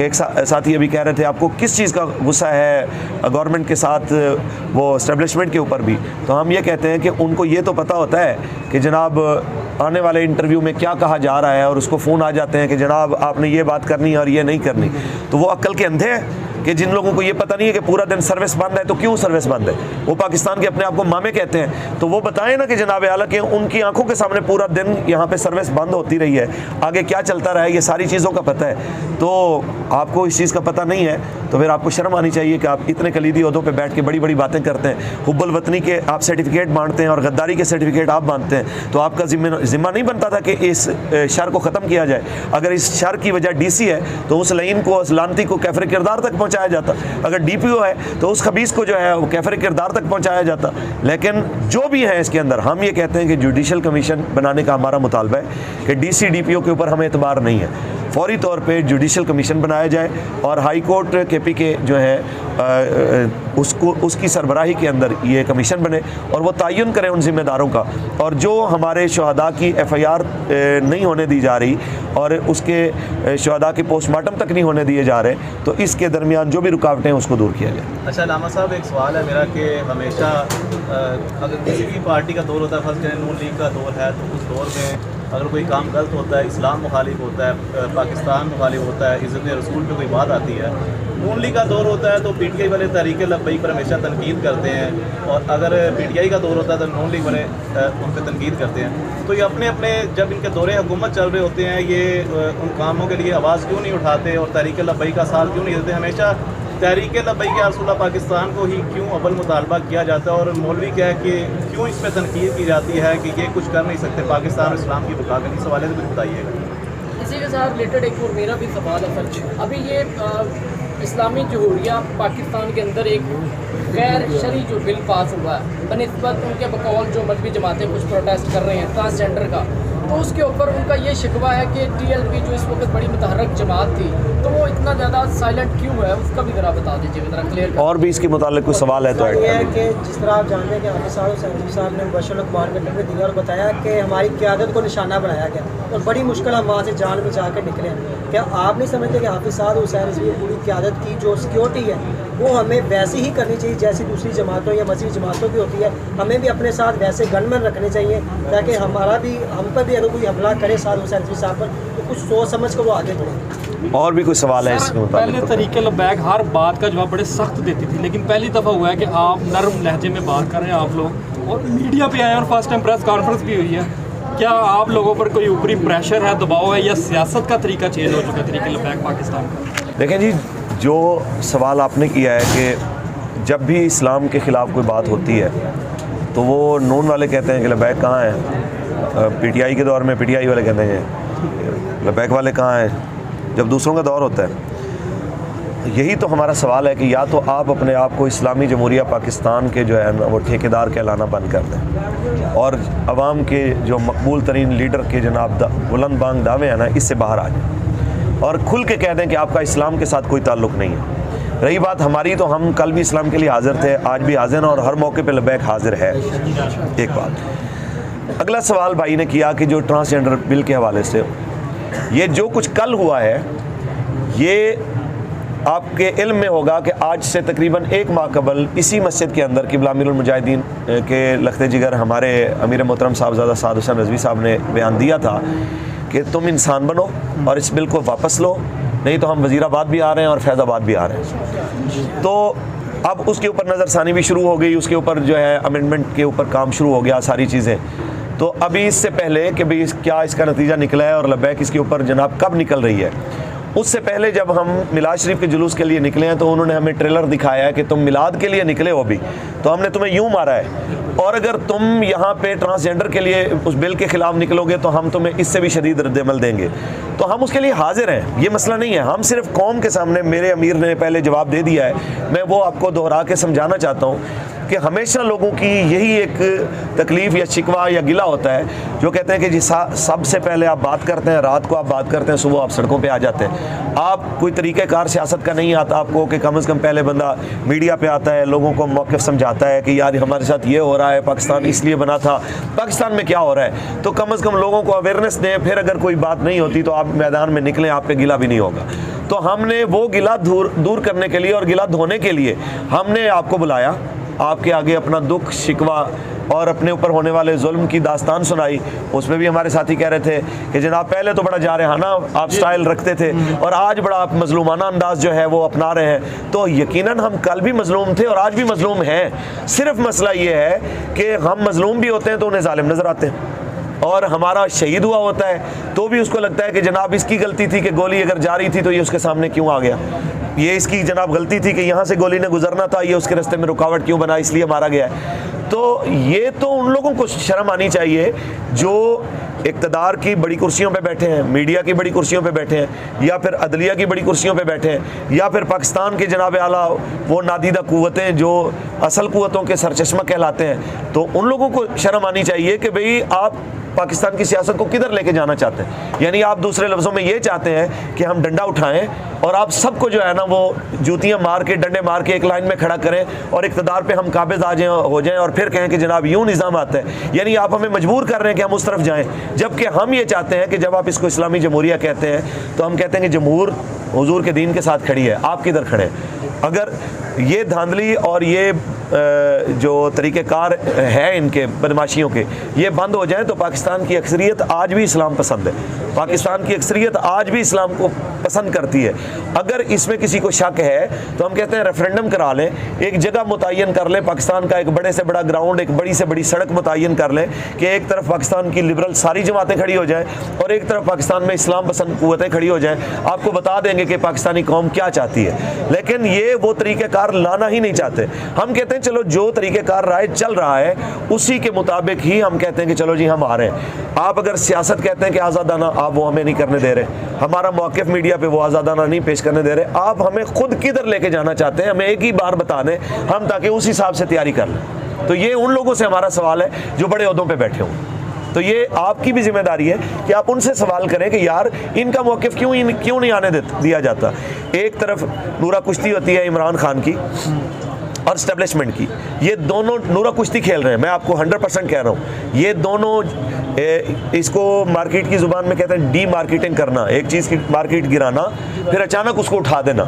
एक साथी अभी कह रहे थे आपको किस चीज़ का गुस्सा है गवर्नमेंट के साथ, वो एस्टेब्लिशमेंट के ऊपर भी। तो हम ये कहते हैं कि उनको ये तो पता होता है कि जनाब आने वाले इंटरव्यू में क्या कहा जा रहा है, और उसको फ़ोन आ जाते हैं कि जनाब आपने ये बात करनी है और ये नहीं करनी। तो वो अक्ल के अंधे हैं कि जिन लोगों को ये पता नहीं है कि पूरा दिन सर्विस बंद है, तो क्यों सर्विस बंद है। वो पाकिस्तान के अपने आप को मामे कहते हैं, तो वो बताएं ना कि जनाब आला कि उनकी आंखों के सामने पूरा दिन यहाँ पे सर्विस बंद होती रही है, आगे क्या चलता रहा है, ये सारी चीज़ों का पता है। तो आपको इस चीज़ का पता नहीं है तो फिर आपको शर्म आनी चाहिए कि आप इतने कलीदी ओहदों पे बैठ के बड़ी बड़ी बातें करते हैं। हुब्बुल वतनी के आप सर्टिफिकेट बांटते हैं और गद्दारी के सर्टिफिकेट आप बांटते हैं, तो आपका जिम्मा नहीं बनता था कि इस शर को ख़त्म किया जाए। अगर इस शर की वजह डीसी है तो उस लईन को, उस लानती को कैफर किरदार तक पहुँचाया जाता। अगर डीपीओ है तो उस खबीस को जो है वो कैफर किरदार तक पहुँचाया जाता। लेकिन जो भी है इसके अंदर, हम ये कहते हैं कि जुडिशल कमीशन बनाने का हमारा मुतालबा है कि डीसी डीपीओ के ऊपर हमें एतबार नहीं है, फौरी तौर पे जुडिशल कमीशन बनाया जाए और हाई कोर्ट केपी के जो है उसकी सरबराही के अंदर ये कमीशन बने और वो तयन करें उन जिम्मेदारों का। और जो हमारे शहदा की FIR नहीं होने दी जा रही और उसके शहदा के पोस्टमार्टम तक नहीं होने दिए जा रहे, तो इसके दरमियान जो भी रुकावटें हैं उसको दूर किया जाए। अच्छा लामा साहब, एक सवाल है मेरा कि हमेशा अगर किसी भी पार्टी का दौर होता है, फर्स्ट नून लीग का दौर है, तो उस दौर में अगर कोई काम गलत होता है, इस्लाम मुखालिफ होता है, पाकिस्तान मुखालिफ होता है, इज़्ज़त रसूल पे कोई बात आती है, नून लीग का दौर होता है तो PTI वाले तहरीक लब्बैक पर हमेशा तनकीद करते हैं, और अगर PTI का दौर होता है तो नून लीग वाले उन पर तनकीद करते हैं। तो ये अपने अपने जब इनके दौरे हुकूमत चल रहे होते हैं, ये उन कामों के लिए आवाज़ क्यों नहीं उठाते और तहरीक लब्बैक का साथ क्यों नहीं देते? हमेशा तहरीक लब्बैक या रसूलुल्लाह पाकिस्तान को ही क्यों अव्वल मुतालबा किया जाता है, और मौलवी क्या है कि क्यों इस पर तनकीद की जाती है कि ये कुछ कर नहीं सकते पाकिस्तान और इस्लाम की बका के? इस हवाले से कुछ बताइएगा। इसी के साथ रिलेटेड एक और मेरा भी सवाल है सर। अभी ये इस्लामी जमहूरिया पाकिस्तान के अंदर एक गैर शरई जो बिल पास हुआ है बनिस्बत उनके बकौल जो मजहबी जमातें कुछ प्रोटेस्ट कर रहे हैं ट्रांसजेंडर का, तो उसके ऊपर उनका ये शिकवा है कि TLP जो इस वक्त बड़ी मुतहर्रक जमात थी, तो वो इतना ज़्यादा साइलेंट क्यों है, उसका भी ज़रा बता दीजिए, ज़रा क्लियर। और भी इसके मुताल्लिक कोई सवाल है तो ऐड ये है कि जिस तरह आप जानते हैं कि हाफिज़ साहब ने मुबश्शिर अखबार के इंटरव्यू दिया और बताया कि हमारी क़यादत को निशाना बनाया गया और बड़ी मुश्किल हम वहाँ से जान बचा के निकले। क्या आप नहीं समझते कि हाफिज़ साहब हुसैन रिजवी पूरी क़यादत की जो सिक्योरिटी है वो हमें वैसी ही करनी चाहिए जैसी दूसरी जमातों या मज़हबी जमातों की होती है? हमें भी अपने साथ वैसे गनमैन रखने चाहिए ताकि हमारा भी, हम पर भी अगर कोई हमला करे साद हुसैन रिजवी साहब पर तो कुछ सोच समझ कर वो आगे बढ़े। और भी कोई सवाल है इसके मुताबिक? पहले तहरीक लब्बैक हर बात का जवाब बड़े सख्त देती थी, लेकिन पहली दफ़ा हुआ है कि आप नरम लहजे में बात कर रहे हैं आप लोग, और मीडिया पे आए और फर्स्ट टाइम प्रेस कॉन्फ्रेंस भी हुई है। क्या आप लोगों पर कोई ऊपरी प्रेशर है, दबाव है, या सियासत का तरीका चेंज हो चुका है तहरीक लब्बैक पाकिस्तान का? देखें जी, जो सवाल आपने किया है कि जब भी इस्लाम के ख़िलाफ़ कोई बात होती है तो वो नून वाले कहते हैं कि लब्बैक कहाँ है, PTI के दौर में PTI वाले कहते हैं लब्बैक वाले कहाँ हैं, जब दूसरों का दौर होता है। यही तो हमारा सवाल है कि या तो आप अपने आप को इस्लामी जमहूरिया पाकिस्तान के जो है ना वो ठेकेदार कहलाना बंद कर दें और अवाम के जो मकबूल तरीन लीडर के जनाब बुलंद बांग दावे हैं ना, इससे बाहर आ जाए और खुल के कह दें कि आपका इस्लाम के साथ कोई ताल्लुक़ नहीं है। रही बात हमारी, तो हम कल भी इस्लाम के लिए हाजिर थे, आज भी हाजिर हैं और हर मौके पे लब्बैक हाजिर है। एक बात। अगला सवाल भाई ने किया कि जो ट्रांसजेंडर बिल के हवाले से, ये जो कुछ कल हुआ है ये आपके इल्म में होगा कि आज से तकरीबन 1 माह कबल इसी मस्जिद के अंदर क़िबला अमीरुल मुजाहिदीन के लख्ते जिगर हमारे अमीर मोहतरम साहबजादा साद हुसैन रिजवी साहब ने बयान दिया था कि तुम इंसान बनो और इस बिल को वापस लो, नहीं तो हम वज़ीराबाद भी आ रहे हैं और फैज़ाबाद भी आ रहे हैं। तो अब उसके ऊपर नज़रसानी भी शुरू हो गई, उसके ऊपर जो है अमेंडमेंट के ऊपर काम शुरू हो गया, सारी चीज़ें। तो अभी इससे पहले कि भाई क्या इसका नतीजा निकला है और लब्बैक इसके ऊपर जनाब कब निकल रही है, उससे पहले जब हम मिलाद शरीफ के जुलूस के लिए निकले हैं तो उन्होंने हमें ट्रेलर दिखाया है कि तुम मिलाद के लिए निकले हो अभी, तो हमने तुम्हें यूँ मारा है, और अगर तुम यहाँ पे ट्रांसजेंडर के लिए उस बिल के ख़िलाफ़ निकलोगे तो हम तुम्हें इससे भी शदीद रद्द-ए-अमल देंगे। तो हम उसके लिए हाजिर हैं, ये मसला नहीं है। हम सिर्फ कौम के सामने, मेरे अमीर ने पहले जवाब दे दिया है, मैं वो आपको दोहरा के समझाना चाहता हूँ कि हमेशा लोगों की यही एक तकलीफ़ या शिकवा या गिला होता है, जो कहते हैं कि जी सबसे पहले आप बात करते हैं, रात को आप बात करते हैं, सुबह आप सड़कों पे आ जाते हैं। आप कोई तरीक़ेकार सियासत का नहीं आता आपको कि कम से कम पहले बंदा मीडिया पे आता है, लोगों को मौक़िफ़ समझाता है कि यार हमारे साथ ये हो रहा है, पाकिस्तान इसलिए बना था, पाकिस्तान में क्या हो रहा है, तो कम से कम लोगों को अवेयरनेस दें। फिर अगर कोई बात नहीं होती तो आप मैदान में निकलें, आप पे गिला भी नहीं होगा। तो हमने वो गिला दूर करने के लिए और गिला धोने के लिए हमने आपको बुलाया, आपके आगे अपना दुख शिकवा और अपने ऊपर होने वाले जुल्म की दास्तान सुनाई। उसमें भी हमारे साथी कह रहे थे कि जनाब पहले तो बड़ा जारहाना आप स्टाइल रखते थे और आज बड़ा आप मजलूमाना अंदाज जो है वो अपना रहे हैं। तो यकीनन हम कल भी मजलूम थे और आज भी मजलूम हैं। सिर्फ मसला ये है कि हम मजलूम भी होते हैं तो उन्हें जालिम नज़र आते हैं, और हमारा शहीद हुआ होता है तो भी उसको लगता है कि जनाब इसकी गलती थी कि गोली अगर जा रही थी तो ये उसके सामने क्यों आ गया, ये इसकी जनाब गलती थी कि यहाँ से गोली ने गुजरना था, ये उसके रास्ते में रुकावट क्यों बना, इसलिए मारा गया है। तो ये तो उन लोगों को शर्म आनी चाहिए जो इक़्तिदार की बड़ी कुर्सियों पे बैठे हैं, मीडिया की बड़ी कुर्सियों पे बैठे हैं, या फिर अदलिया की बड़ी कुर्सियों पे बैठे हैं, या फिर पाकिस्तान के जनाब आला वो नादीदा क़ुव्वतें जो असल क़ुव्वतों के सरचश्मा कहलाते हैं। तो उन लोगों को शर्म आनी चाहिए कि भाई आप पाकिस्तान की सियासत को किधर लेके जाना चाहते हैं। यानी आप दूसरे लफ्ज़ों में ये चाहते हैं कि हम डंडा उठाएं और आप सबको जो है ना वो जूतियाँ मार के डंडे मार के एक लाइन में खड़ा करें और इक़्तिदार पे हम काबिज़ आ जाएं हो जाएं और फिर कहें कि जनाब यूँ निज़ाम आता है। यानी आप हमें मजबूर कर रहे हैं कि हम उस तरफ जाएँ, जबकि हम ये चाहते हैं कि जब आप इसको इस्लामी जमहूरिया कहते हैं तो हम कहते हैं कि जमहूर हुजूर के दीन के साथ खड़ी है, आप किधर खड़े हैं। अगर ये धांधली और ये जो तरीक़ेकार है इनके बदमाशियों के ये बंद हो जाए तो पाकिस्तान की अक्सरियत आज भी इस्लाम पसंद है, पाकिस्तान की अक्सरियत आज भी इस्लाम को पसंद करती है। अगर इसमें किसी को शक है तो हम कहते हैं रेफरेंडम करा लें, एक जगह मुतय्यन कर लें, पाकिस्तान का एक बड़े से बड़ा ग्राउंड, एक बड़ी से बड़ी सड़क मुतय्यन कर लें कि एक तरफ पाकिस्तान की लिबरल सारी जमातें खड़ी हो जाएँ और एक तरफ पाकिस्तान में इस्लाम पसंद क़ुव्वतें खड़ी हो जाएँ। आपको बता देंगे कि पाकिस्तानी कौम क्या चाहती है। लेकिन ये वो तरीक़ेकार लाना ही नहीं चाहते। हम कहते हैं चलो जो तरीक़ेकार राय चल रहा है उसी के मुताबिक ही हम कहते हैं कि चलो जी हम आ रहे हैं। आप अगर सियासत कहते हैं कि आज़ादाना, आप वो हमें नहीं करने दे रहे, हमारा मौक़िफ़ मीडिया पे वो आज़ादाना नहीं पेश करने दे रहे, आप हमें खुद किधर लेके जाना चाहते हैं हमें एक ही बार बता दें, हम ताकि उस हिसाब से तैयारी कर लें। तो ये उन लोगों से हमारा सवाल है जो बड़े ओहदों पर बैठे हों। तो ये आपकी भी जिम्मेदारी है कि आप उनसे सवाल करें कि यार इनका मौक़िफ़ क्यों नहीं आने दिया जाता। एक तरफ नूरा कुश्ती होती है इमरान खान की और इस्टेब्लिशमेंट की, ये दोनों नूरा कुश्ती खेल रहे हैं। मैं आपको 100% कह रहा हूँ, ये दोनों इसको मार्केट की ज़ुबान में कहते हैं डी मार्केटिंग करना, एक चीज़ की मार्केट गिराना फिर अचानक उसको उठा देना।